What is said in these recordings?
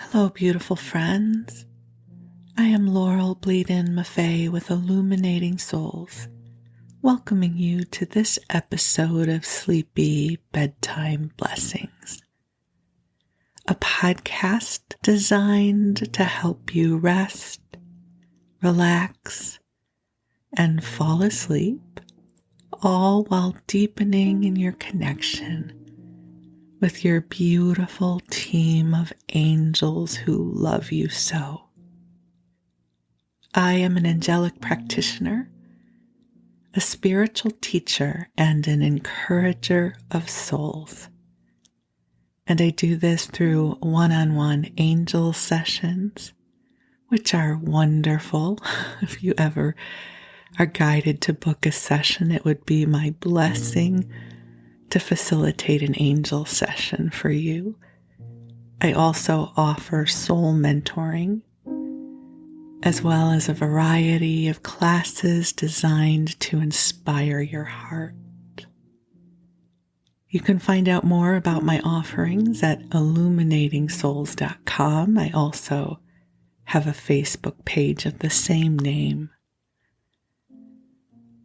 Hello, beautiful friends. I am Laurel Bleadon-Maffei with Illuminating Souls, welcoming you to this episode of Sleepy Bedtime Blessings, a podcast designed to help you rest, relax, and fall asleep, all while deepening in your connection with your beautiful team of angels who love you so. I am an angelic practitioner, a spiritual teacher, and an encourager of souls. And I do this through one-on-one angel sessions, which are wonderful. If you ever are guided to book a session, it would be my blessing to facilitate an angel session for you. I also offer soul mentoring, as well as a variety of classes designed to inspire your heart. You can find out more about my offerings at illuminatingsouls.com. I also have a Facebook page of the same name.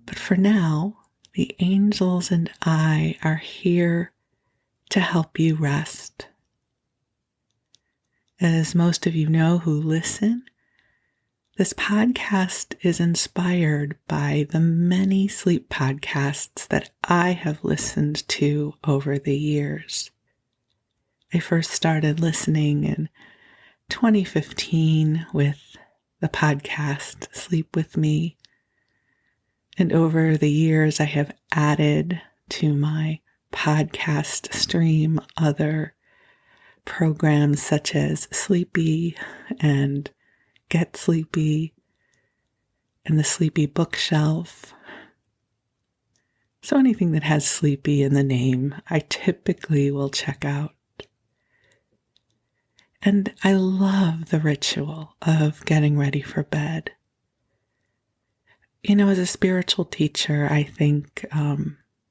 But for now, the angels and I are here to help you rest. As most of you know who listen, this podcast is inspired by the many sleep podcasts that I have listened to over the years. I first started listening in 2015 with the podcast Sleep With Me. And over the years, I have added to my podcast stream other programs such as Sleepy and Get Sleepy and the Sleepy Bookshelf. So anything that has Sleepy in the name, I typically will check out. And I love the ritual of getting ready for bed. You know, as a spiritual teacher, I think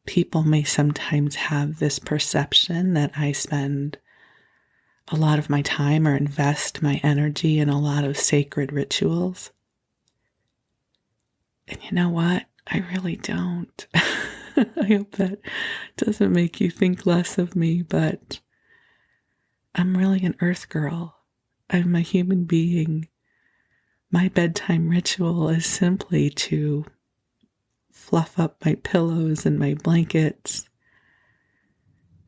people may sometimes have this perception that I spend a lot of my time or invest my energy in a lot of sacred rituals. And you know what? I really don't. I hope that doesn't make you think less of me, but I'm really an earth girl. I'm a human being. My bedtime ritual is simply to fluff up my pillows and my blankets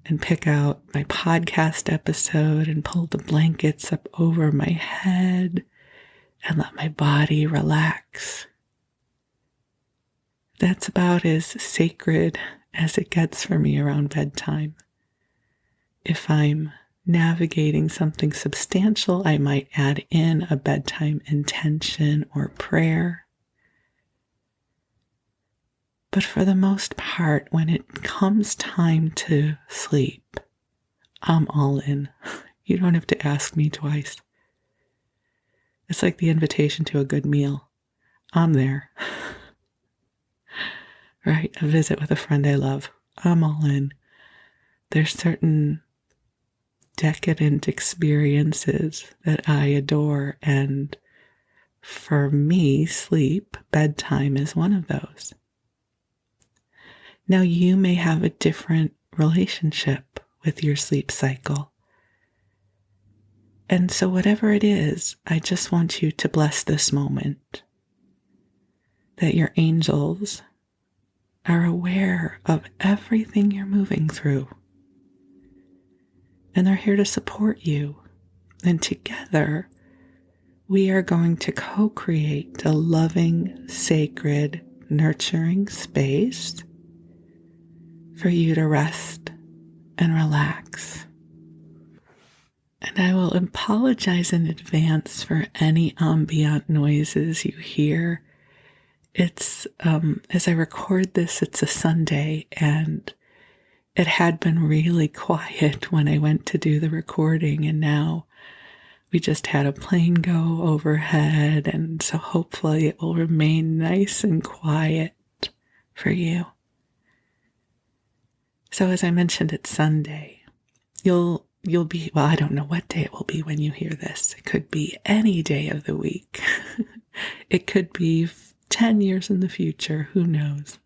and pick out my podcast episode and pull the blankets up over my head and let my body relax. That's about as sacred as it gets for me around bedtime. If I'm navigating something substantial, I might add in a bedtime intention or prayer. But for the most part, when it comes time to sleep, I'm all in. You don't have to ask me twice. It's like the invitation to a good meal. I'm there. Right? A visit with a friend I love. I'm all in. There's certain decadent experiences that I adore, and for me, sleep, bedtime is one of those. Now, you may have a different relationship with your sleep cycle. And so whatever it is, I just want you to bless this moment, that your angels are aware of everything you're moving through. And they're here to support you. And together, we are going to co-create a loving, sacred, nurturing space for you to rest and relax. And I will apologize in advance for any ambient noises you hear. It's, as I record this, it's a Sunday, and it had been really quiet when I went to do the recording, and now we just had a plane go overhead, and so hopefully it will remain nice and quiet for you. So as I mentioned, it's Sunday. You'll well, I don't know what day it will be when you hear this. It could be any day of the week. It could be 10 years in the future, who knows?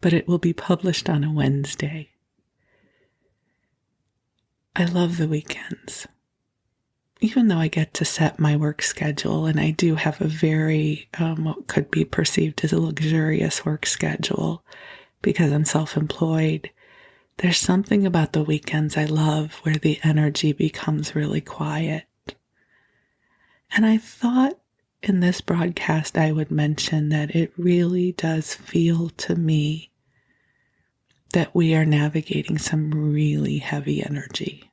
But it will be published on a Wednesday. I love the weekends. Even though I get to set my work schedule, and I do have a very, what could be perceived as a luxurious work schedule because I'm self-employed, there's something about the weekends I love where the energy becomes really quiet. And I thought in this broadcast I would mention that it really does feel to me that we are navigating some really heavy energy.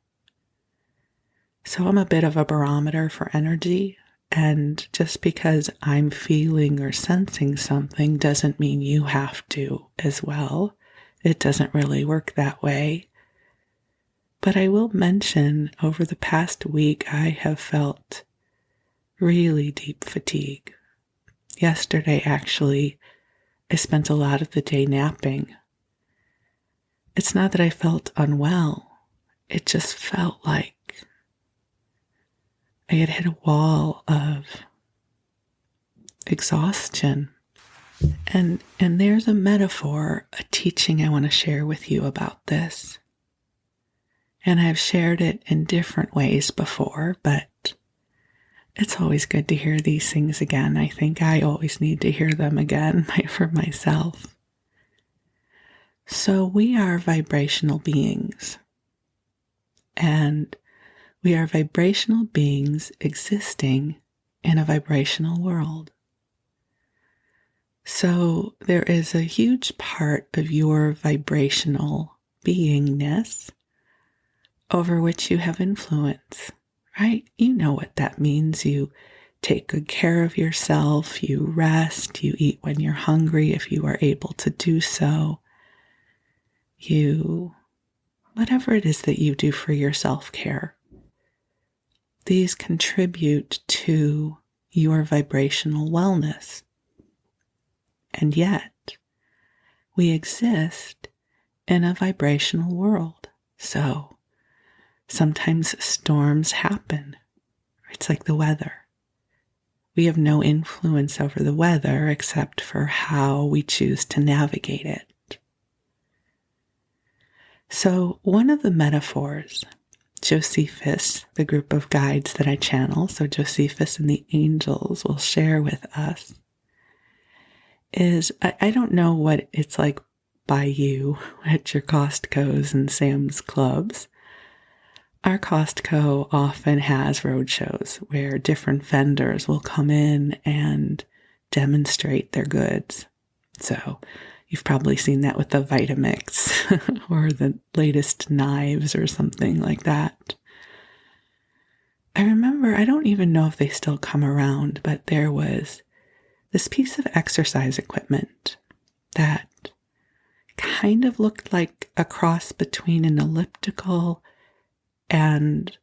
So I'm a bit of a barometer for energy, and just because I'm feeling or sensing something doesn't mean you have to as well. It doesn't really work that way. But I will mention over the past week I have felt really deep fatigue. Yesterday, actually, I spent a lot of the day napping. It's not that I felt unwell. It just felt like I had hit a wall of exhaustion. And there's a metaphor, a teaching I want to share with you about this. And I've shared it in different ways before, but it's always good to hear these things again. I think I always need to hear them again for myself. So we are vibrational beings. And we are vibrational beings existing in a vibrational world. So there is a huge part of your vibrational beingness over which you have influence, right? You know what that means. You take good care of yourself, you rest, you eat when you're hungry if you are able to do so. Whatever it is that you do for your self-care. These contribute to your vibrational wellness. And yet, we exist in a vibrational world. So, sometimes storms happen. It's like the weather. We have no influence over the weather except for how we choose to navigate it. So, one of the metaphors Josephus, the group of guides that I channel, so Josephus and the angels will share with us, is I don't know what it's like by you at your Costco's and Sam's Clubs. Our Costco often has roadshows where different vendors will come in and demonstrate their goods. So you've probably seen that with the Vitamix or the latest knives or something like that. I remember, I don't even know if they still come around, but there was this piece of exercise equipment that kind of looked like a cross between an elliptical and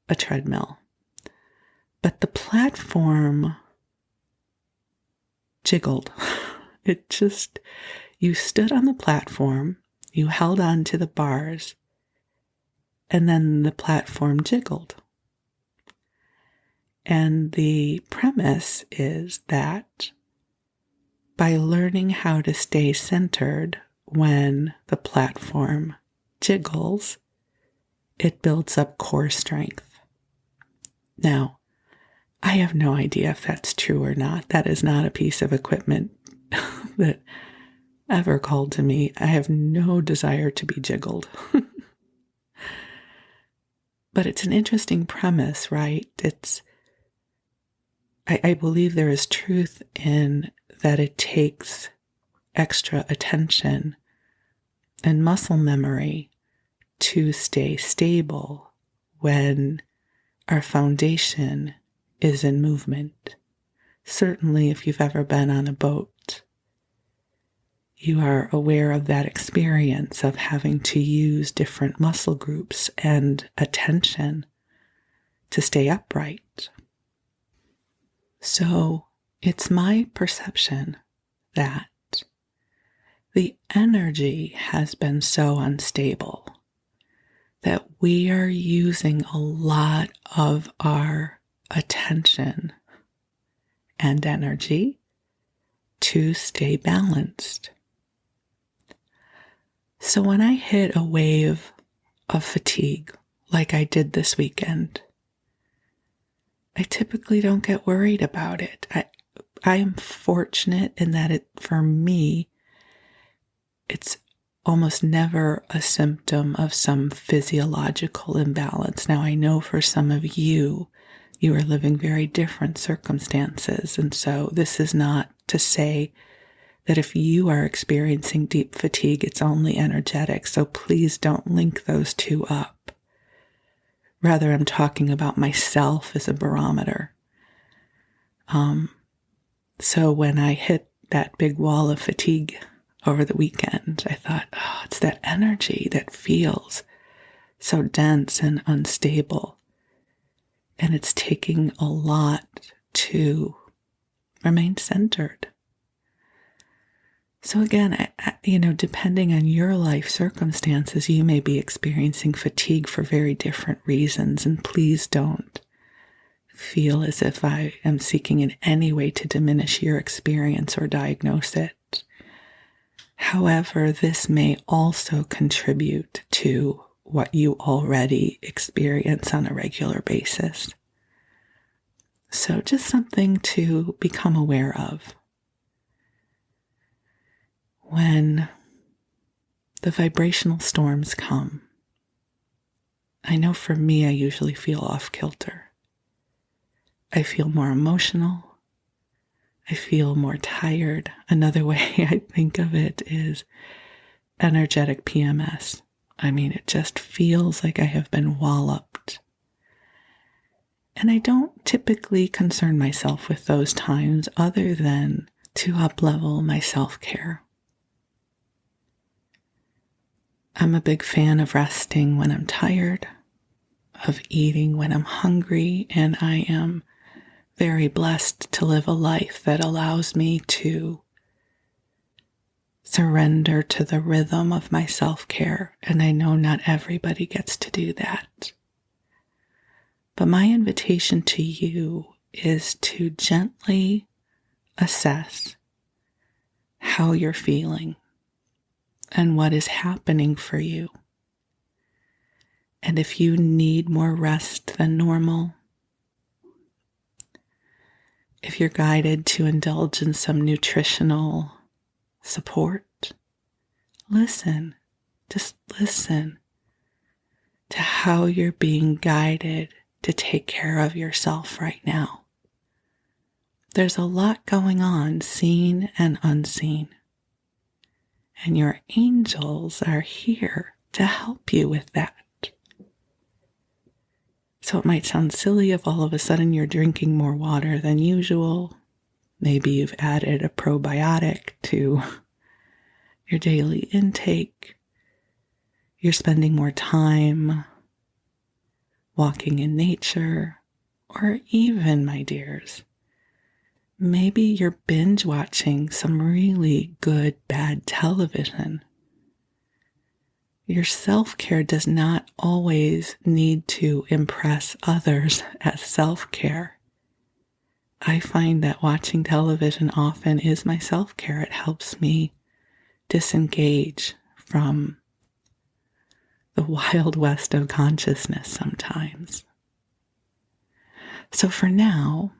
a treadmill. But the platform jiggled. You stood on the platform, you held on to the bars, and then the platform jiggled. And the premise is that by learning how to stay centered when the platform jiggles, it builds up core strength. Now, I have no idea if that's true or not. That is not a piece of equipment that ever called to me. I have no desire to be jiggled. But it's an interesting premise, right? I believe there is truth in that it takes extra attention and muscle memory to stay stable when our foundation is in movement. Certainly, if you've ever been on a boat, you are aware of that experience of having to use different muscle groups and attention to stay upright. So, it's my perception that the energy has been so unstable that we are using a lot of our attention and energy to stay balanced. So when I hit a wave of fatigue, like I did this weekend, I typically don't get worried about it. I am fortunate in that for me, it's almost never a symptom of some physiological imbalance. Now, I know for some of you, you are living very different circumstances. And so this is not to say that if you are experiencing deep fatigue, it's only energetic. So please don't link those two up. Rather, I'm talking about myself as a barometer. So when I hit that big wall of fatigue over the weekend, I thought, oh, it's that energy that feels so dense and unstable. And it's taking a lot to remain centered. So again, depending on your life circumstances, you may be experiencing fatigue for very different reasons. And please don't feel as if I am seeking in any way to diminish your experience or diagnose it. However, this may also contribute to what you already experience on a regular basis. So just something to become aware of. When the vibrational storms come, I know for me, I usually feel off kilter. I feel more emotional. I feel more tired. Another way I think of it is energetic PMS. I mean, it just feels like I have been walloped. And I don't typically concern myself with those times other than to up-level my self-care. I'm a big fan of resting when I'm tired, of eating when I'm hungry, and I am very blessed to live a life that allows me to surrender to the rhythm of my self-care, and I know not everybody gets to do that. But my invitation to you is to gently assess how you're feeling and what is happening for you. And if you need more rest than normal, if you're guided to indulge in some nutritional support, listen. Just listen to how you're being guided to take care of yourself right now. There's a lot going on, seen and unseen. And your angels are here to help you with that. So it might sound silly if all of a sudden you're drinking more water than usual. Maybe you've added a probiotic to your daily intake. You're spending more time walking in nature, or even, my dears, maybe you're binge watching some really good, bad television. Your self-care does not always need to impress others as self-care. I find that watching television often is my self-care. It helps me disengage from the wild west of consciousness sometimes. So for now,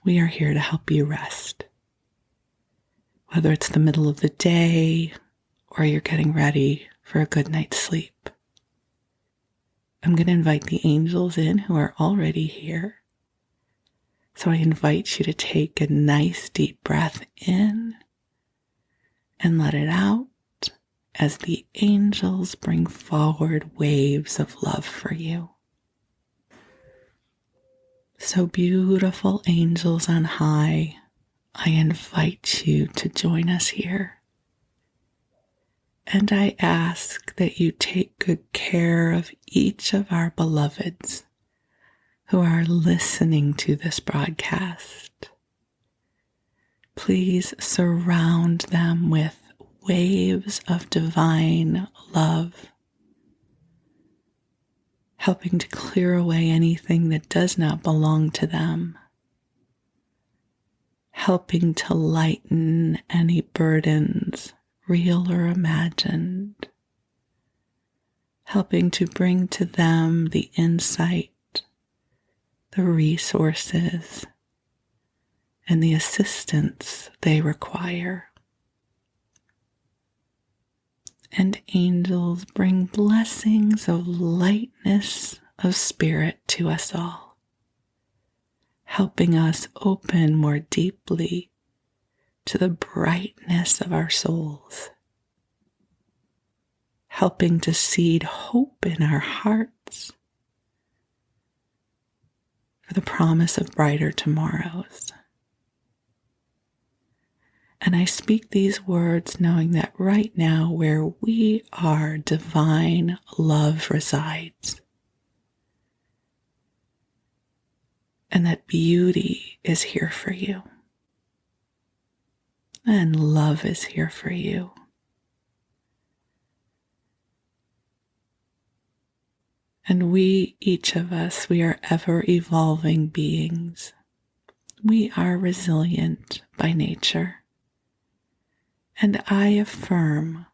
we are here to help you rest. Whether it's the middle of the day or you're getting ready for a good night's sleep. I'm going to invite the angels in who are already here. So I invite you to take a nice deep breath in and let it out as the angels bring forward waves of love for you. So beautiful angels on high, I invite you to join us here. And I ask that you take good care of each of our beloveds who are listening to this broadcast. Please surround them with waves of divine love. helping to clear away anything that does not belong to them, helping to lighten any burdens, real or imagined, helping to bring to them the insight, the resources, and the assistance they require. And angels bring blessings of lightness of spirit to us all, helping us open more deeply to the brightness of our souls, helping to seed hope in our hearts for the promise of brighter tomorrows. And I speak these words knowing that right now where we are, divine love resides. And that beauty is here for you. And love is here for you. And we, each of us, we are ever evolving beings. We are resilient by nature. And I affirm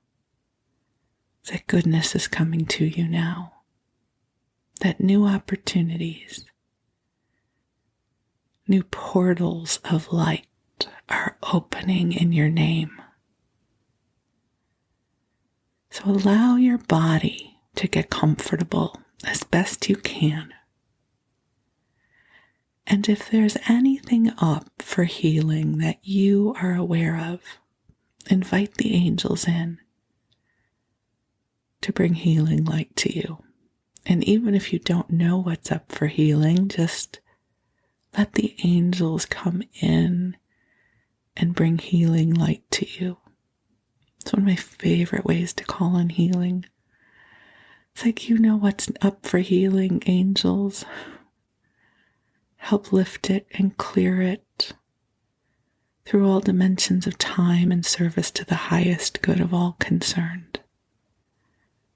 that goodness is coming to you now, that new opportunities, new portals of light are opening in your name. So allow your body to get comfortable as best you can. And if there's anything up for healing that you are aware of, invite the angels in to bring healing light to you. And even if you don't know what's up for healing, just let the angels come in and bring healing light to you. It's one of my favorite ways to call on healing. It's like, you know what's up for healing, angels. Help lift it and clear it through all dimensions of time in service to the highest good of all concerned.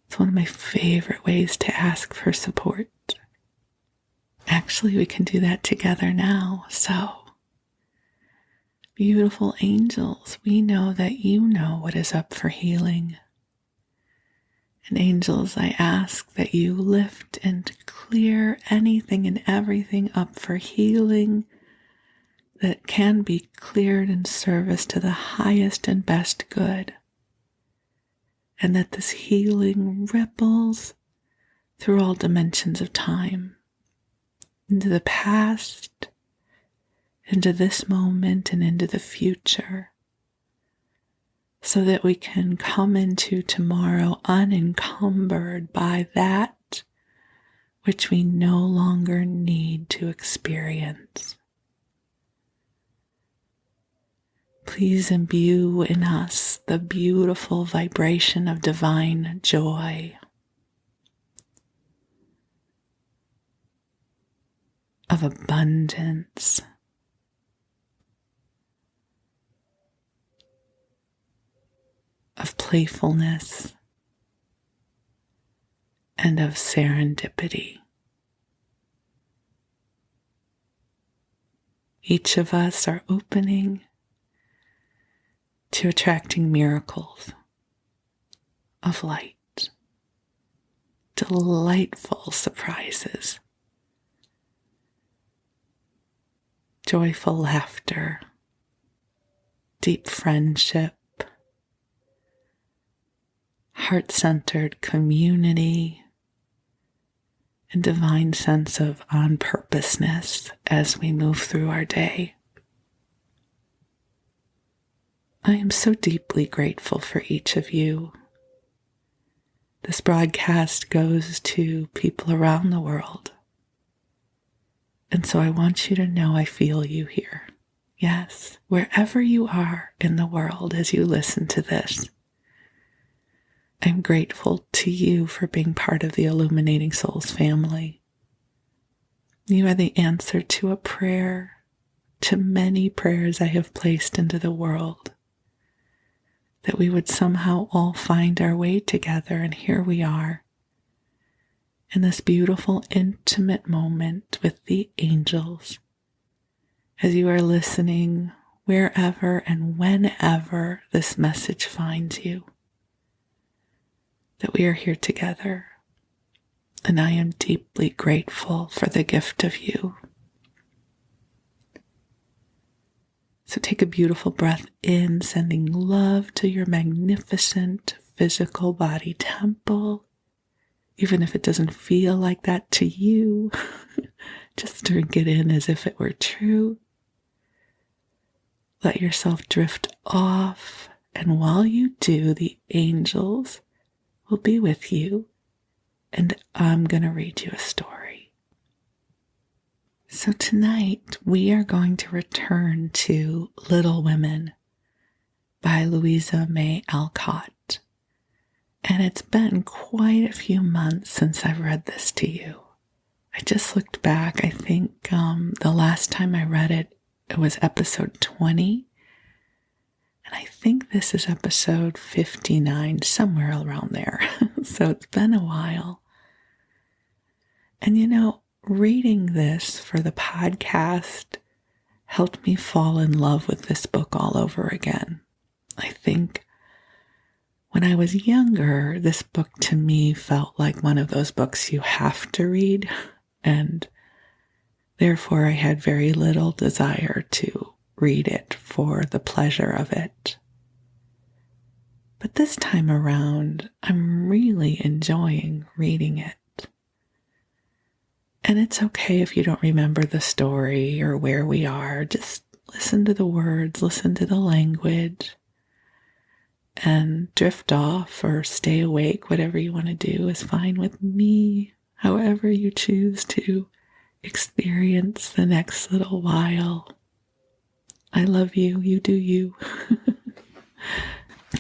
It's one of my favorite ways to ask for support. Actually, we can do that together now. So, beautiful angels, we know that you know what is up for healing. And angels, I ask that you lift and clear anything and everything up for healing that can be cleared in service to the highest and best good. And that this healing ripples through all dimensions of time, into the past, into this moment, and into the future, so that we can come into tomorrow unencumbered by that which we no longer need to experience. Please imbue in us the beautiful vibration of divine joy, of abundance, of playfulness, and of serendipity. Each of us are opening to attracting miracles of light, delightful surprises, joyful laughter, deep friendship, heart-centered community, and divine sense of on-purposeness as we move through our day. I am so deeply grateful for each of you. This broadcast goes to people around the world. And so I want you to know I feel you here. Yes, wherever you are in the world as you listen to this, I'm grateful to you for being part of the Illuminating Souls family. You are the answer to a prayer, to many prayers I have placed into the world, that we would somehow all find our way together, and here we are. in this beautiful, intimate moment with the angels as you are listening wherever and whenever this message finds you, that we are here together. And I am deeply grateful for the gift of you. So take a beautiful breath in, sending love to your magnificent physical body temple. Even if it doesn't feel like that to you, just drink it in as if it were true. Let yourself drift off, and while you do, the angels will be with you, and I'm going to read you a story. So tonight we are going to return to Little Women by Louisa May Alcott. And it's been quite a few months since I've read this to you. I just looked back. I think the last time I read it, it was episode 20. And I think this is episode 59, somewhere around there. So it's been a while. And you know, reading this for the podcast helped me fall in love with this book all over again. I think when I was younger, this book to me felt like one of those books you have to read, and therefore I had very little desire to read it for the pleasure of it. But this time around, I'm really enjoying reading it. And it's okay if you don't remember the story or where we are. Just listen to the words, listen to the language, and drift off or stay awake. Whatever you want to do is fine with me. However you choose to experience the next little while. I love you. You do you.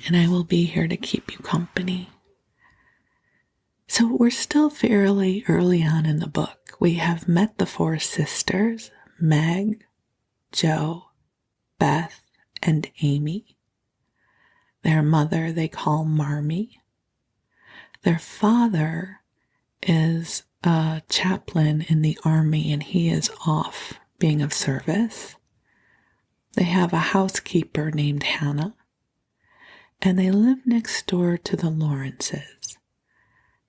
And I will be here to keep you company. So we're still fairly early on in the book. We have met the four sisters, Meg, Jo, Beth, and Amy. Their mother they call Marmee. Their father is a chaplain in the army, and he is off being of service. They have a housekeeper named Hannah, and they live next door to the Lawrences.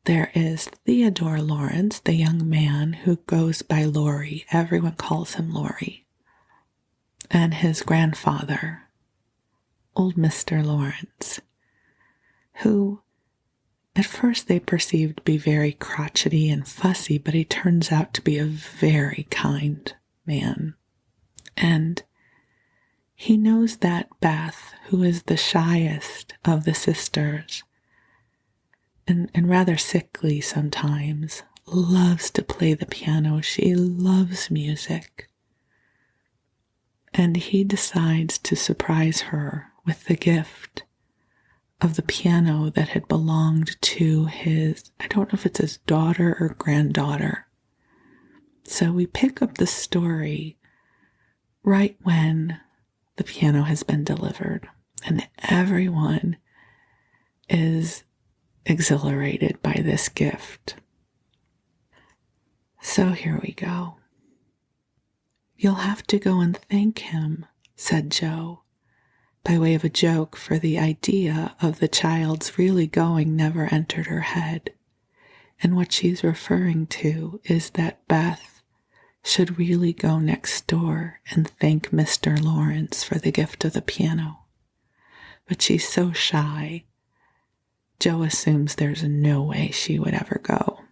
There is Theodore Lawrence, the young man who goes by Laurie. Everyone calls him Laurie. And his grandfather, old Mr. Lawrence, who at first they perceived to be very crotchety and fussy, but he turns out to be a very kind man. And he knows that Beth, who is the shyest of the sisters, and rather sickly sometimes, loves to play the piano. She loves music. And he decides to surprise her with the gift of the piano that had belonged to his, I don't know if it's his daughter or granddaughter. So we pick up the story right when the piano has been delivered, and everyone is exhilarated by this gift. So here we go. "You'll have to go and thank him," said Jo, by way of a joke, for the idea of the child's really going never entered her head. And what she's referring to is that Beth should really go next door and thank Mr. Lawrence for the gift of the piano. But she's so shy, Jo assumes there's no way she would ever go.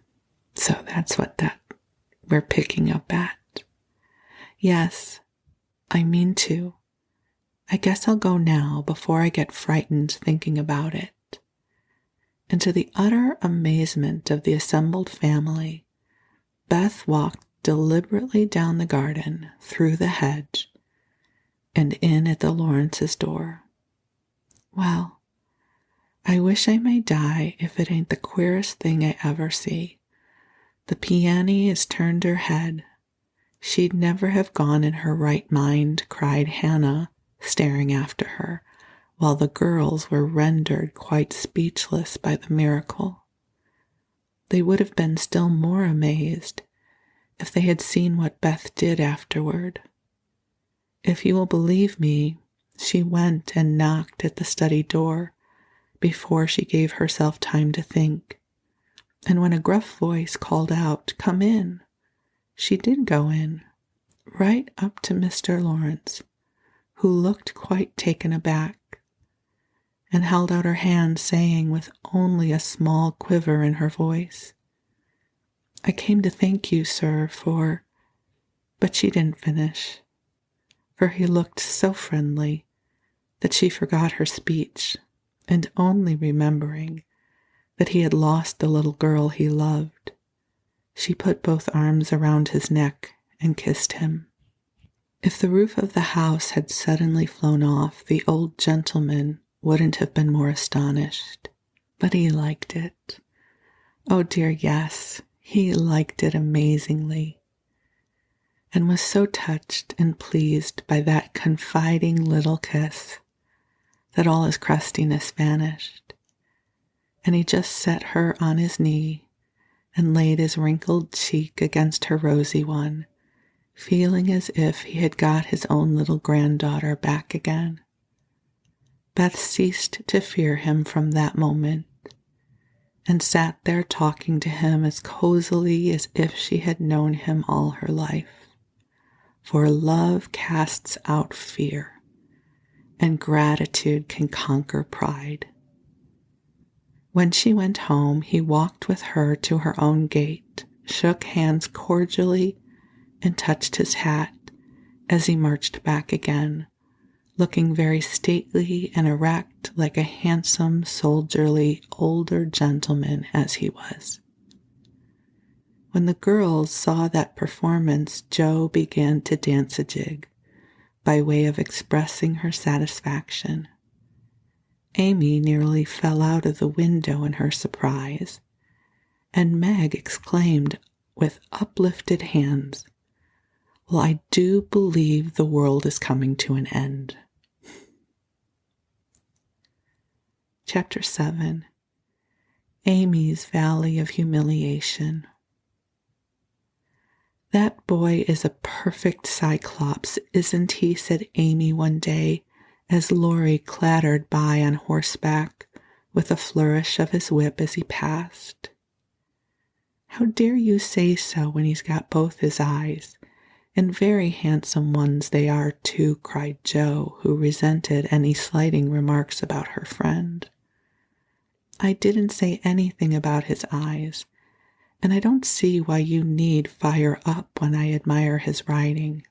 So that's what we're picking up at. "Yes, I mean to. I guess I'll go now before I get frightened thinking about it." And to the utter amazement of the assembled family, Beth walked deliberately down the garden, through the hedge, and in at the Lawrence's door. Well, I wish I may die if it ain't the queerest thing I ever see. The piany has turned her head. She'd never have gone in her right mind, cried Hannah, staring after her, while the girls were rendered quite speechless by the miracle. They would have been still more amazed if they had seen what Beth did afterward. If you will believe me, she went and knocked at the study door before she gave herself time to think. And when a gruff voice called out, "Come in," she did go in, right up to Mr. Lawrence, who looked quite taken aback, and held out her hand, saying with only a small quiver in her voice, "I came to thank you, sir, for—" But she didn't finish, for he looked so friendly that she forgot her speech, and only remembering that he had lost the little girl he loved, she put both arms around his neck and kissed him. If the roof of the house had suddenly flown off, the old gentleman wouldn't have been more astonished, but he liked it. Oh dear, yes, he liked it amazingly, and was so touched and pleased by that confiding little kiss that all his crustiness vanished, and he just set her on his knee and laid his wrinkled cheek against her rosy one, feeling as if he had got his own little granddaughter back again. Beth ceased to fear him from that moment, and sat there talking to him as cozily as if she had known him all her life. For love casts out fear, and gratitude can conquer pride. When she went home, he walked with her to her own gate, shook hands cordially, and touched his hat as he marched back again, looking very stately and erect, like a handsome, soldierly, older gentleman as he was. When the girls saw that performance, Jo began to dance a jig, by way of expressing her satisfaction. Amy nearly fell out of the window in her surprise, and Meg exclaimed with uplifted hands, "Well, I do believe the world is coming to an end." Chapter 7. Amy's Valley of Humiliation. "That boy is a perfect cyclops, isn't he?" said Amy one day, as Laurie clattered by on horseback with a flourish of his whip as he passed. "How dare you say so when he's got both his eyes? And very handsome ones they are, too," cried Jo, who resented any slighting remarks about her friend. "I didn't say anything about his eyes, and I don't see why you need fire up when I admire his riding."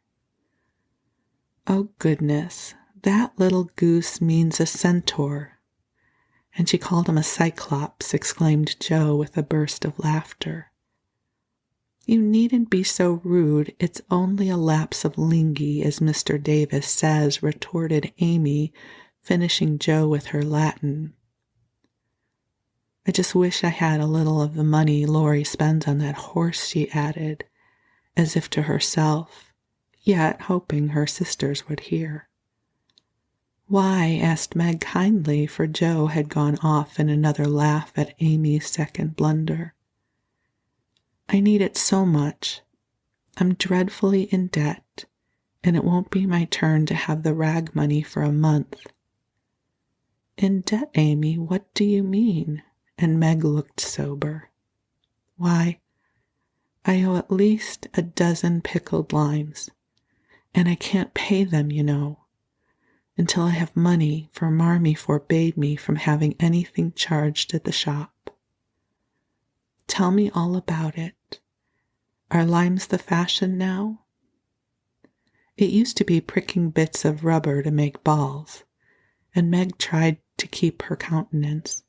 "Oh, goodness, that little goose means a centaur, and she called him a cyclops," exclaimed Jo with a burst of laughter. "You needn't be so rude. It's only a lapse of lingy, as Mr. Davis says," retorted Amy, finishing Jo with her Latin. "I just wish I had a little of the money Laurie spends on that horse," she added, as if to herself, yet hoping her sisters would hear. "Why?" asked Meg kindly, for Jo had gone off in another laugh at Amy's second blunder. "I need it so much. I'm dreadfully in debt, and it won't be my turn to have the rag money for a month." "In debt, Amy? What do you mean?" And Meg looked sober. "Why, I owe at least a dozen pickled limes, and I can't pay them, you know, until I have money, for Marmee forbade me from having anything charged at the shop." "Tell me all about it. Are limes the fashion now?" "It used to be pricking bits of rubber to make balls," and Meg tried to keep her countenance.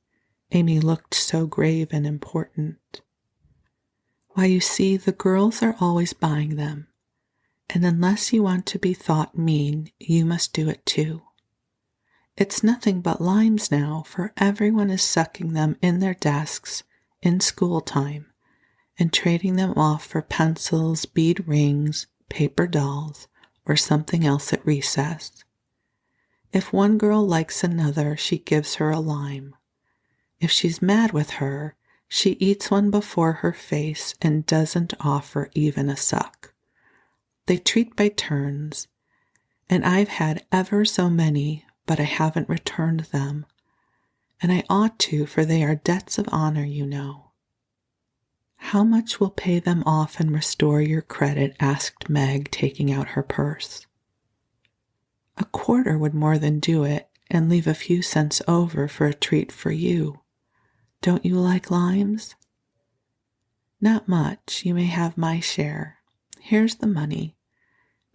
Amy looked so grave and important. "Why, you see, the girls are always buying them, and unless you want to be thought mean, you must do it too. It's nothing but limes now, for everyone is sucking them in their desks in school time and trading them off for pencils, bead rings, paper dolls, or something else at recess. If one girl likes another, she gives her a lime. If she's mad with her, She eats one before her face and doesn't offer even a suck. They treat by turns, and I've had ever so many, but I haven't returned them. And I ought to, for they are debts of honor, you know. How much will pay them off and restore your credit? Asked Meg, taking out her purse. A quarter would more than do it, and leave a few cents over for a treat for you. Don't you like limes? Not much. You may have my share. Here's the money.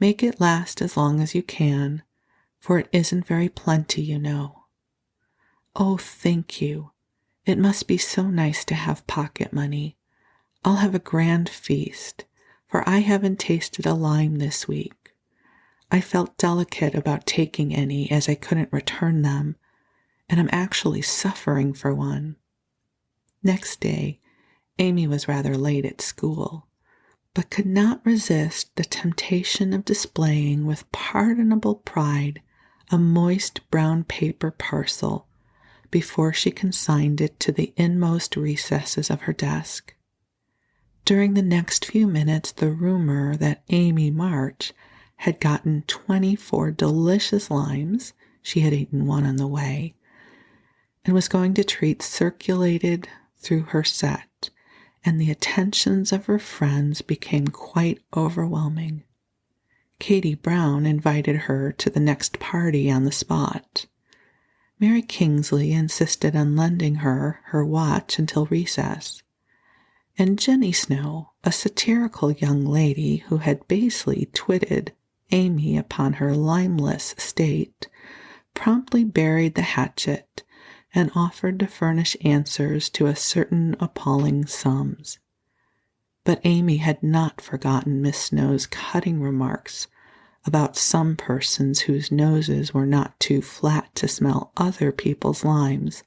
Make it last as long as you can, for it isn't very plenty, you know. Oh, thank you. It must be so nice to have pocket money. I'll have a grand feast, for I haven't tasted a lime this week. I felt delicate about taking any as I couldn't return them, and I'm actually suffering for one. Next day, Amy was rather late at school, but could not resist the temptation of displaying with pardonable pride a moist brown paper parcel before she consigned it to the inmost recesses of her desk. During the next few minutes, the rumor that Amy March had gotten 24 delicious limes, she had eaten one on the way, and was going to treat circulated through her set, and the attentions of her friends became quite overwhelming. Katie Brown invited her to the next party on the spot. Mary Kingsley insisted on lending her watch until recess. And Jenny Snow, a satirical young lady who had basely twitted Amy upon her limeless state, promptly buried the hatchet and offered to furnish answers to a certain appalling sums. But Amy had not forgotten Miss Snow's cutting remarks about some persons whose noses were not too flat to smell other people's limes,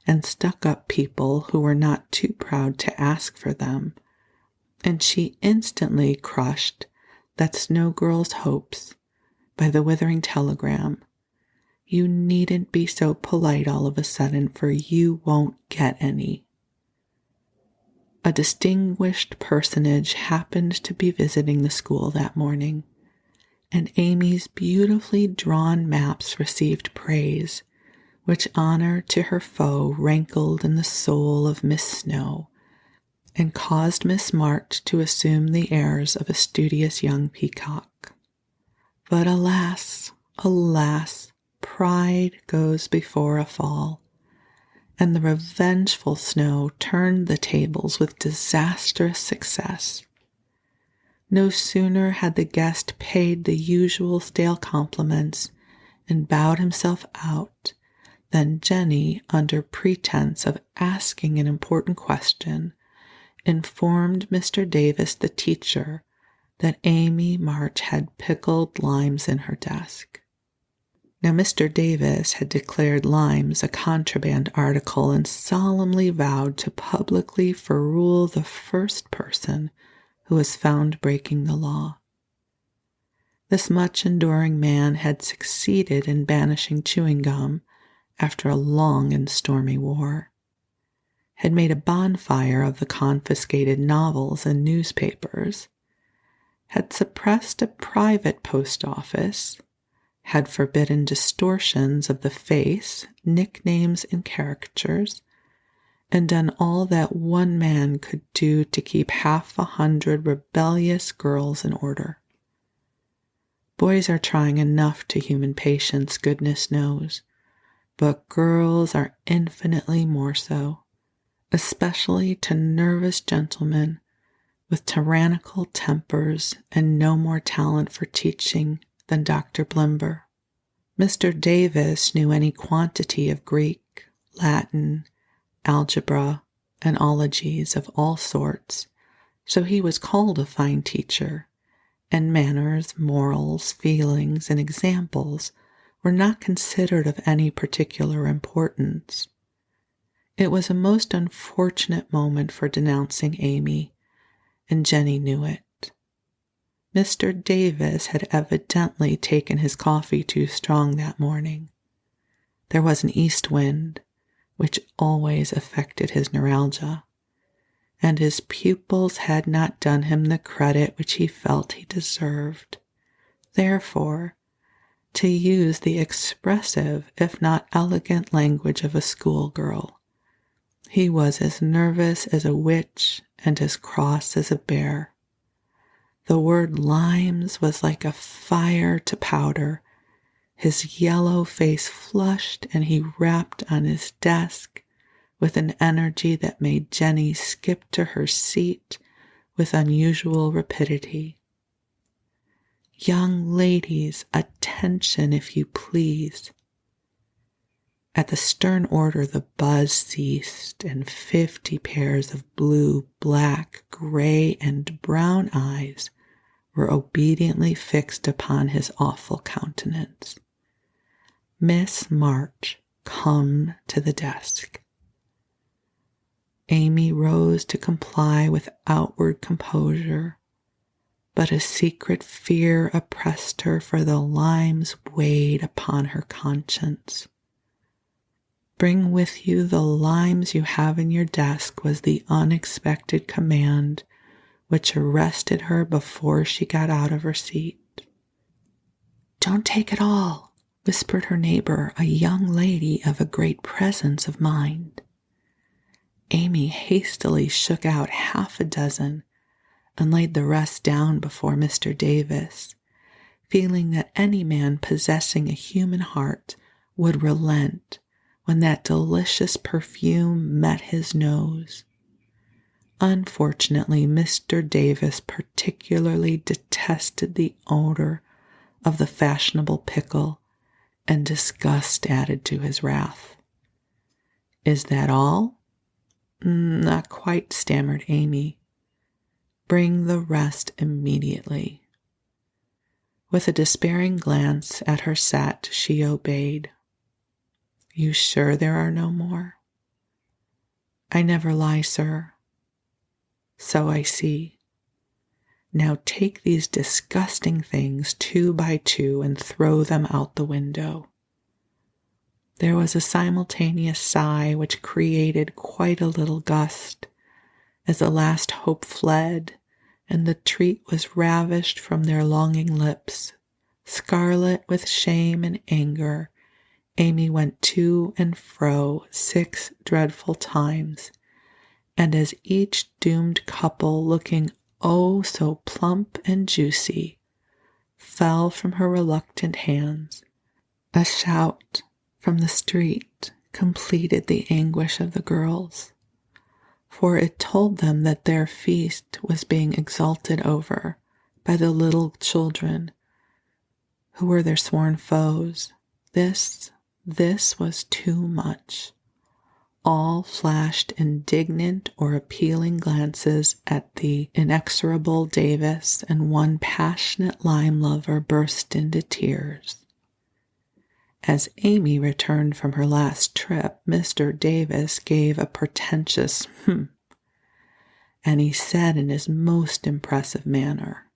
and stuck-up people who were not too proud to ask for them, and she instantly crushed that Snow Girl's hopes by the withering telegram, "You needn't be so polite all of a sudden, for you won't get any." A distinguished personage happened to be visiting the school that morning, and Amy's beautifully drawn maps received praise, which honor to her foe rankled in the soul of Miss Snow, and caused Miss March to assume the airs of a studious young peacock. But alas, alas, pride goes before a fall, and the revengeful Snow turned the tables with disastrous success. No sooner had the guest paid the usual stale compliments and bowed himself out than Jenny, under pretense of asking an important question, informed Mr. Davis, the teacher, that Amy March had pickled limes in her desk. Now, Mr. Davis had declared limes a contraband article and solemnly vowed to publicly ferule the first person who was found breaking the law. This much-enduring man had succeeded in banishing chewing gum after a long and stormy war, had made a bonfire of the confiscated novels and newspapers, had suppressed a private post office, had forbidden distortions of the face, nicknames, and caricatures, and done all that one man could do to keep 100 rebellious girls in order. Boys are trying enough to human patience, goodness knows, but girls are infinitely more so, especially to nervous gentlemen with tyrannical tempers and no more talent for teaching than Dr. Blimber. Mr. Davis knew any quantity of Greek, Latin, algebra, and ologies of all sorts, so he was called a fine teacher, and manners, morals, feelings, and examples were not considered of any particular importance. It was a most unfortunate moment for denouncing Amy, and Jenny knew it. Mr. Davis had evidently taken his coffee too strong that morning. There was an east wind, which always affected his neuralgia, and his pupils had not done him the credit which he felt he deserved. Therefore, to use the expressive, if not elegant language of a schoolgirl, he was as nervous as a witch and as cross as a bear. The word limes was like a fire to powder. His yellow face flushed, and he rapped on his desk with an energy that made Jenny skip to her seat with unusual rapidity. "Young ladies, attention, if you please." At the stern order, the buzz ceased, and 50 pairs of blue, black, gray, and brown eyes were obediently fixed upon his awful countenance. "Miss March, come to the desk." Amy rose to comply with outward composure, but a secret fear oppressed her, for the limes weighed upon her conscience. "Bring with you the limes you have in your desk," was the unexpected command which arrested her before she got out of her seat. "Don't take it all," whispered her neighbor, a young lady of a great presence of mind. Amy hastily shook out half a dozen and laid the rest down before Mr. Davis, feeling that any man possessing a human heart would relent when that delicious perfume met his nose. Unfortunately, Mr. Davis particularly detested the odor of the fashionable pickle, and disgust added to his wrath. "Is that all?" "Not quite," stammered Amy. "Bring the rest immediately." With a despairing glance at her set, she obeyed. "You sure there are no more?" "I never lie, sir." "So I see. Now take these disgusting things 2 by 2 and throw them out the window." There was a simultaneous sigh which created quite a little gust as the last hope fled and the treat was ravished from their longing lips. Scarlet with shame and anger, Amy went to and fro 6 dreadful times, and as each doomed couple, looking oh so plump and juicy, fell from her reluctant hands, a shout from the street completed the anguish of the girls, for it told them that their feast was being exulted over by the little children who were their sworn foes. This was too much. All flashed indignant or appealing glances at the inexorable Davis, and one passionate lime lover burst into tears. As Amy returned from her last trip, Mr. Davis gave a portentous and he said in his most impressive manner,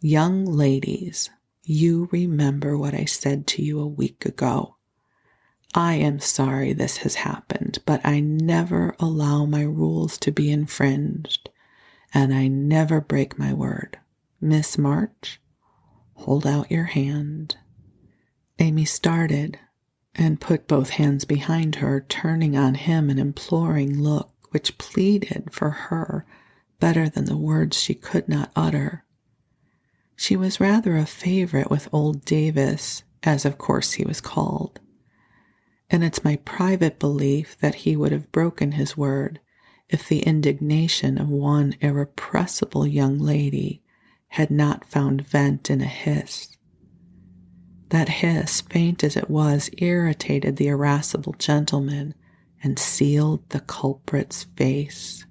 "Young ladies, you remember what I said to you a week ago. I am sorry this has happened, but I never allow my rules to be infringed, and I never break my word. Miss March, hold out your hand." Amy started and put both hands behind her, turning on him an imploring look which pleaded for her better than the words she could not utter. She was rather a favorite with old Davis, as of course he was called, and it's my private belief that he would have broken his word if the indignation of one irrepressible young lady had not found vent in a hiss. That hiss, faint as it was, irritated the irascible gentleman and sealed the culprit's face.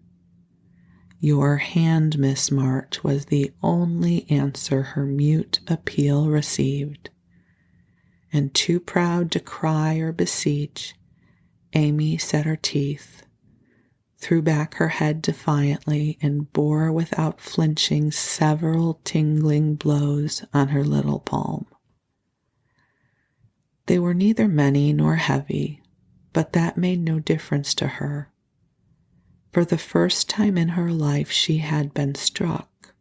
"Your hand, Miss March," was the only answer her mute appeal received. And too proud to cry or beseech, Amy set her teeth, threw back her head defiantly, and bore without flinching several tingling blows on her little palm. They were neither many nor heavy, but that made no difference to her. For the first time in her life, she had been struck,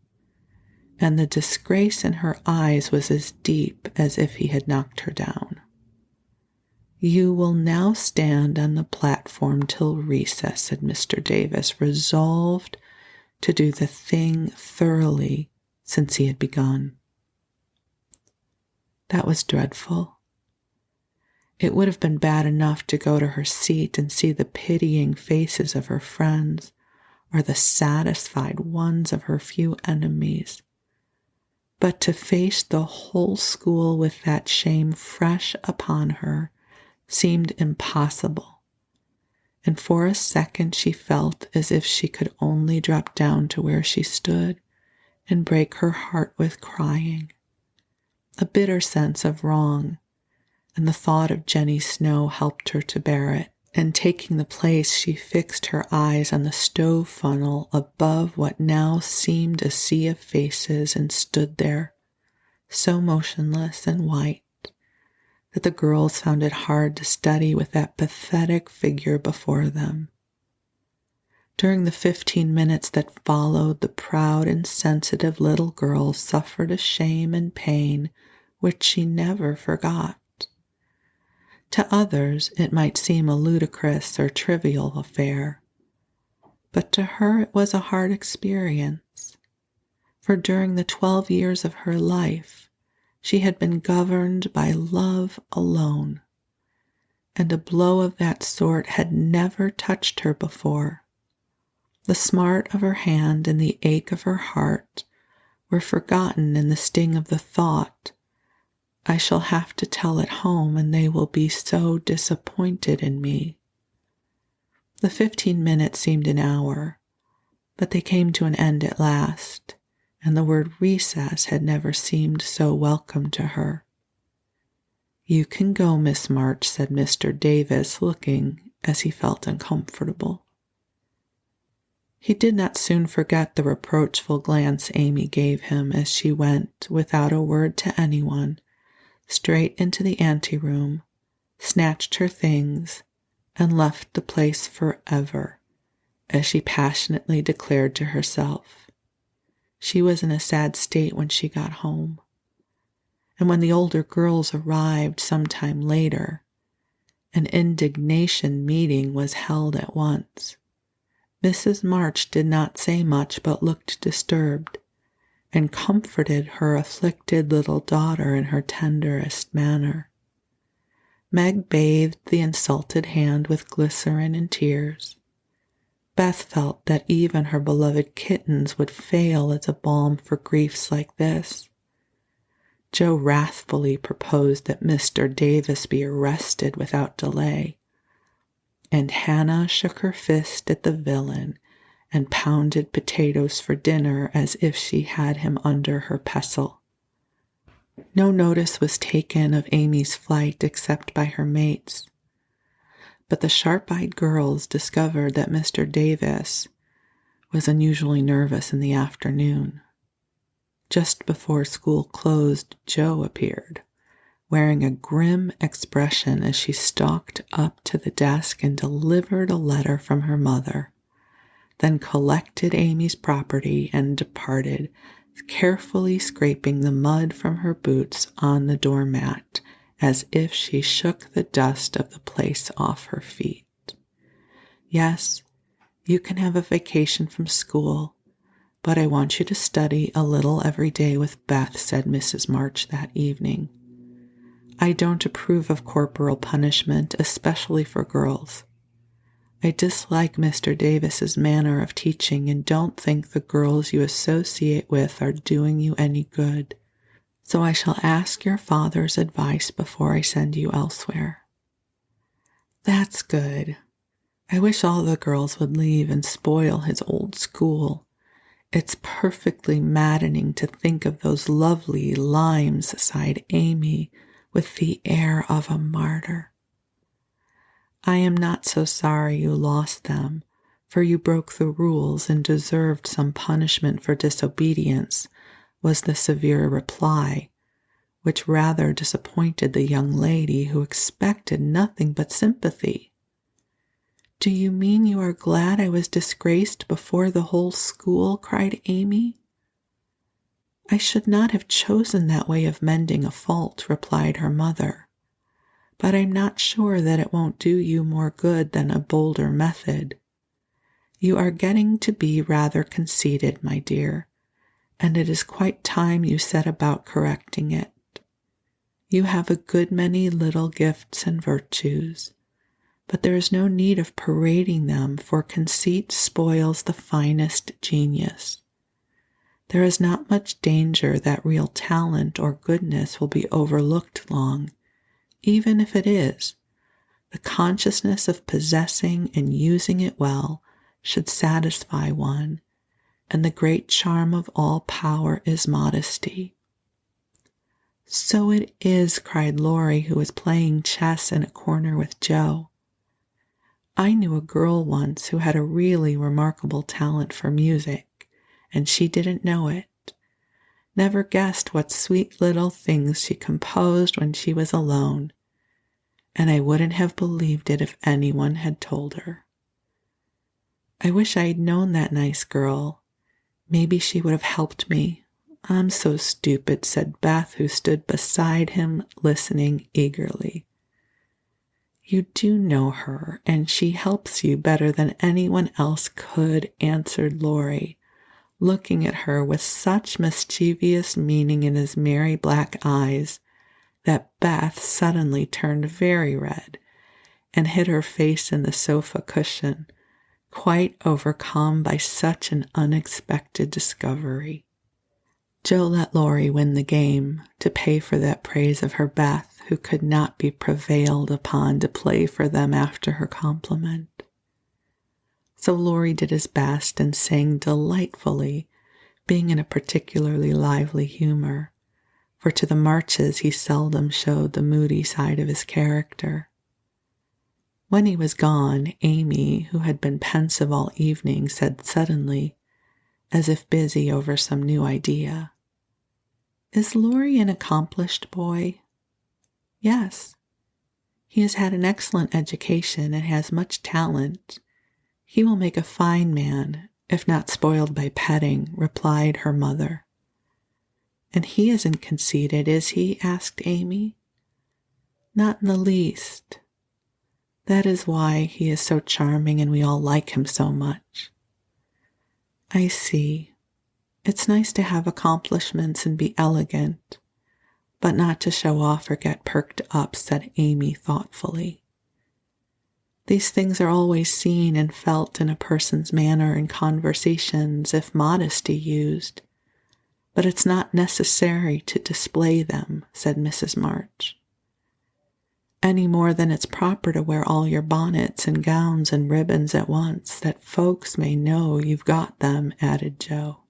and the disgrace in her eyes was as deep as if he had knocked her down. "You will now stand on the platform till recess," said Mr. Davis, resolved to do the thing thoroughly since he had begun. That was dreadful. It would have been bad enough to go to her seat and see the pitying faces of her friends or the satisfied ones of her few enemies. But to face the whole school with that shame fresh upon her seemed impossible, and for a second she felt as if she could only drop down to where she stood and break her heart with crying. A bitter sense of wrong and the thought of Jenny Snow helped her to bear it, and taking the place, she fixed her eyes on the stove funnel above what now seemed a sea of faces and stood there, so motionless and white that the girls found it hard to study with that pathetic figure before them. During the 15 minutes that followed, the proud and sensitive little girl suffered a shame and pain which she never forgot. To others, it might seem a ludicrous or trivial affair, but to her it was a hard experience, for during the 12 years of her life, she had been governed by love alone, and a blow of that sort had never touched her before. The smart of her hand and the ache of her heart were forgotten in the sting of the thought, "I shall have to tell at home, and they will be so disappointed in me." The 15 minutes seemed an hour, but they came to an end at last, and the word recess had never seemed so welcome to her. "You can go, Miss March," said Mr. Davis, looking as he felt uncomfortable. He did not soon forget the reproachful glance Amy gave him as she went, without a word to anyone, straight into the anteroom, snatched her things, and left the place forever, as she passionately declared to herself. She was in a sad state when she got home, and when the older girls arrived some time later, an indignation meeting was held at once. Mrs. March did not say much but looked disturbed, and comforted her afflicted little daughter in her tenderest manner. Meg bathed the insulted hand with glycerin and tears. Beth felt that even her beloved kittens would fail as a balm for griefs like this. Joe wrathfully proposed that Mr. Davis be arrested without delay, and Hannah shook her fist at the villain and pounded potatoes for dinner as if she had him under her pestle. No notice was taken of Amy's flight except by her mates, but the sharp-eyed girls discovered that Mr. Davis was unusually nervous in the afternoon. Just before school closed, Jo appeared, wearing a grim expression as she stalked up to the desk and delivered a letter from her mother, then collected Amy's property and departed, carefully scraping the mud from her boots on the doormat as if she shook the dust of the place off her feet. "Yes, you can have a vacation from school, but I want you to study a little every day with Beth," said Mrs. March that evening. "I don't approve of corporal punishment, especially for girls. I dislike Mr. Davis's manner of teaching and don't think the girls you associate with are doing you any good, so I shall ask your father's advice before I send you elsewhere." "That's good. I wish all the girls would leave and spoil his old school. It's perfectly maddening to think of those lovely limes," sighed Amy, with the air of a martyr. "I am not so sorry you lost them, for you broke the rules and deserved some punishment for disobedience," was the severe reply, which rather disappointed the young lady who expected nothing but sympathy. Do you mean you are glad I was disgraced before the whole school? Cried Amy. I should not have chosen that way of mending a fault, replied her mother, but I'm not sure that it won't do you more good than a bolder method. You are getting to be rather conceited, my dear, and it is quite time you set about correcting it. You have a good many little gifts and virtues, but there is no need of parading them, for conceit spoils the finest genius. There is not much danger that real talent or goodness will be overlooked long. Even if it is, the consciousness of possessing and using it well should satisfy one, and the great charm of all power is modesty. So it is, cried Laurie, who was playing chess in a corner with Joe. I knew a girl once who had a really remarkable talent for music, and she didn't know it. Never guessed what sweet little things she composed when she was alone, and I wouldn't have believed it if anyone had told her. I wish I'd known that nice girl. Maybe she would have helped me. I'm so stupid, said Beth, who stood beside him, listening eagerly. You do know her, and she helps you better than anyone else could, answered Laurie, looking at her with such mischievous meaning in his merry black eyes that Beth suddenly turned very red and hid her face in the sofa cushion, quite overcome by such an unexpected discovery. Joe let Laurie win the game to pay for that praise of her Beth, who could not be prevailed upon to play for them after her compliment. So Laurie did his best and sang delightfully, being in a particularly lively humor, for to the Marches he seldom showed the moody side of his character. When he was gone, Amy, who had been pensive all evening, said suddenly, as if busy over some new idea, Is Laurie an accomplished boy? Yes. He has had an excellent education and has much talent. He will make a fine man, if not spoiled by petting, replied her mother. And he isn't conceited, is he? Asked Amy. Not in the least. That is why he is so charming and we all like him so much. I see. It's nice to have accomplishments and be elegant, but not to show off or get perked up, said Amy thoughtfully. These things are always seen and felt in a person's manner and conversations if modesty used, but it's not necessary to display them, said Mrs. March. Any more than it's proper to wear all your bonnets and gowns and ribbons at once, that folks may know you've got them, added Joe.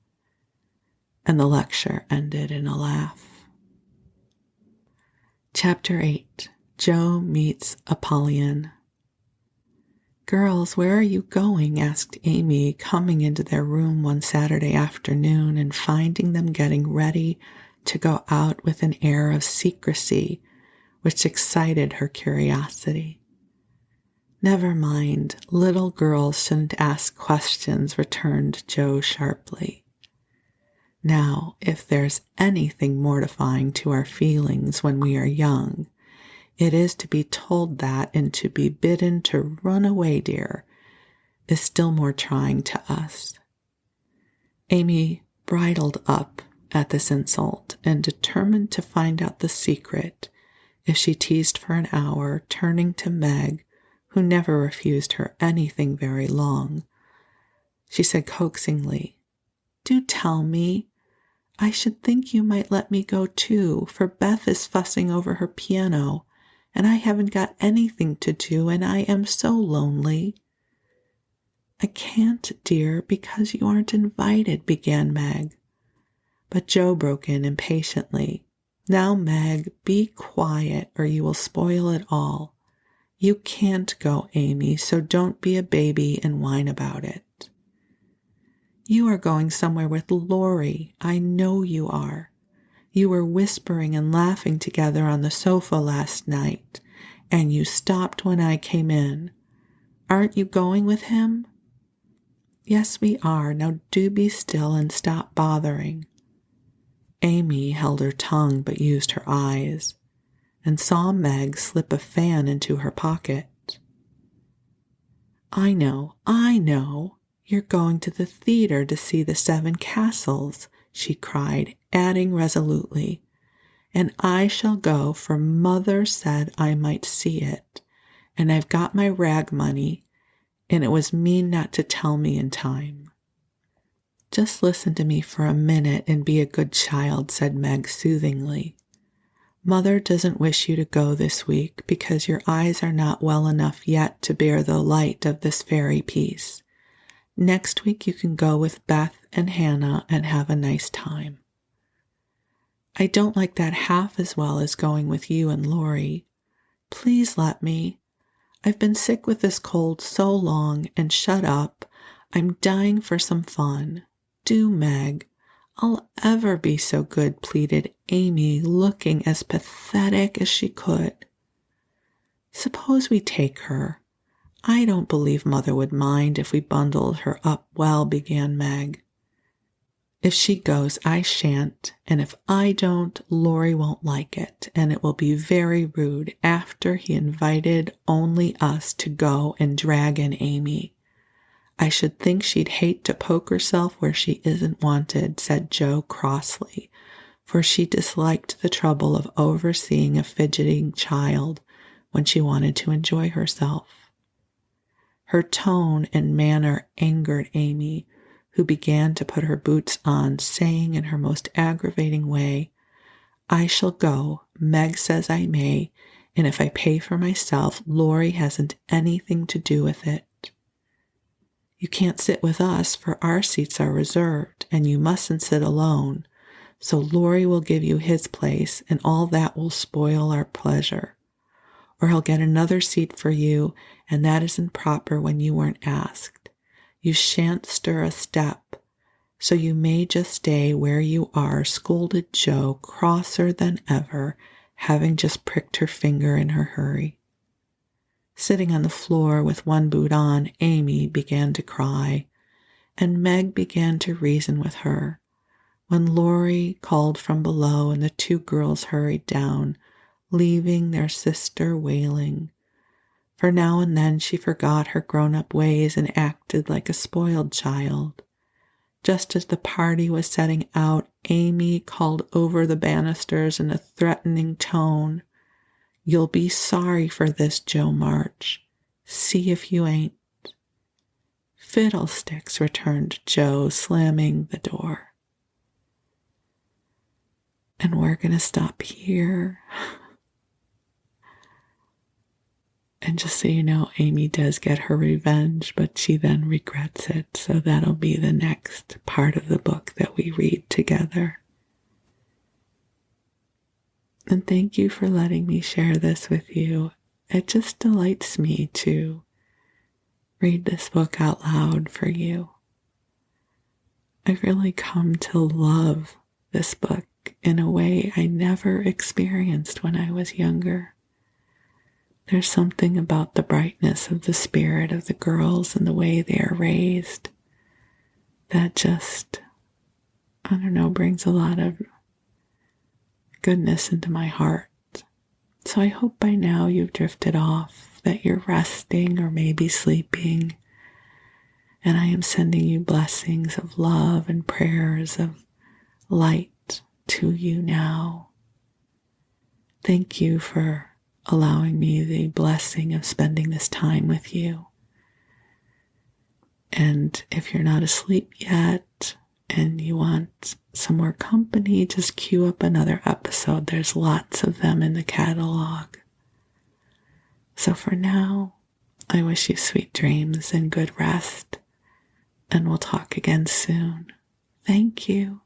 And the lecture ended in a laugh. Chapter 8. Joe Meets Apollyon. Girls, where are you going? Asked Amy, coming into their room one Saturday afternoon and finding them getting ready to go out with an air of secrecy, which excited her curiosity. Never mind, little girls shouldn't ask questions, returned Joe sharply. Now, if there's anything mortifying to our feelings when we are young, it is to be told that, and to be bidden to run away, dear, is still more trying to us. Amy bridled up at this insult and determined to find out the secret if she teased for an hour, turning to Meg, who never refused her anything very long. She said coaxingly, Do tell me. I should think you might let me go too, for Beth is fussing over her piano, and I haven't got anything to do, and I am so lonely. I can't, dear, because you aren't invited, began Meg. But Joe broke in impatiently. Now, Meg, be quiet, or you will spoil it all. You can't go, Amy, so don't be a baby and whine about it. You are going somewhere with Laurie. I know you are. You were whispering and laughing together on the sofa last night, and you stopped when I came in. Aren't you going with him? Yes, we are. Now do be still and stop bothering. Amy held her tongue but used her eyes and saw Meg slip a fan into her pocket. I know. You're going to the theater to see the 7 Castles, she cried, adding resolutely, and I shall go, for Mother said I might see it, and I've got my rag money, and it was mean not to tell me in time. Just listen to me for a minute and be a good child, said Meg soothingly. Mother doesn't wish you to go this week because your eyes are not well enough yet to bear the light of this fairy piece. Next week you can go with Beth and Hannah and have a nice time. I don't like that half as well as going with you and Laurie. Please let me. I've been sick with this cold so long, and shut up. I'm dying for some fun. Do, Meg. I'll ever be so good, pleaded Amy, looking as pathetic as she could. Suppose we take her. I don't believe Mother would mind if we bundled her up well, began Meg. If she goes, I shan't, and if I don't, Laurie won't like it, and it will be very rude after he invited only us to go and drag in Amy. I should think she'd hate to poke herself where she isn't wanted, said Jo crossly, for she disliked the trouble of overseeing a fidgeting child when she wanted to enjoy herself. Her tone and manner angered Amy, who began to put her boots on, saying in her most aggravating way, I shall go. Meg says I may, and if I pay for myself, Laurie hasn't anything to do with it. You can't sit with us, for our seats are reserved, and you mustn't sit alone, so Laurie will give you his place, and all that will spoil our pleasure. Or he'll get another seat for you, and that isn't proper when you weren't asked. You shan't stir a step, so you may just stay where you are, scolded Jo, crosser than ever, having just pricked her finger in her hurry. Sitting on the floor with one boot on, Amy began to cry, and Meg began to reason with her, when Laurie called from below and the 2 girls hurried down, leaving their sister wailing. For now and then she forgot her grown-up ways and acted like a spoiled child. Just as the party was setting out, Amy called over the banisters in a threatening tone, You'll be sorry for this, Jo March. See if you ain't. Fiddlesticks, returned Jo, slamming the door. And we're going to stop here. And just so you know, Amy does get her revenge, but she then regrets it. So that'll be the next part of the book that we read together. And thank you for letting me share this with you. It just delights me to read this book out loud for you. I've really come to love this book in a way I never experienced when I was younger. There's something about the brightness of the spirit of the girls and the way they are raised that just, brings a lot of goodness into my heart. So I hope by now you've drifted off, that you're resting or maybe sleeping, and I am sending you blessings of love and prayers of light to you now. Thank you for allowing me the blessing of spending this time with you. And if you're not asleep yet and you want some more company, just queue up another episode. There's lots of them in the catalog. So for now, I wish you sweet dreams and good rest, and we'll talk again soon. Thank you.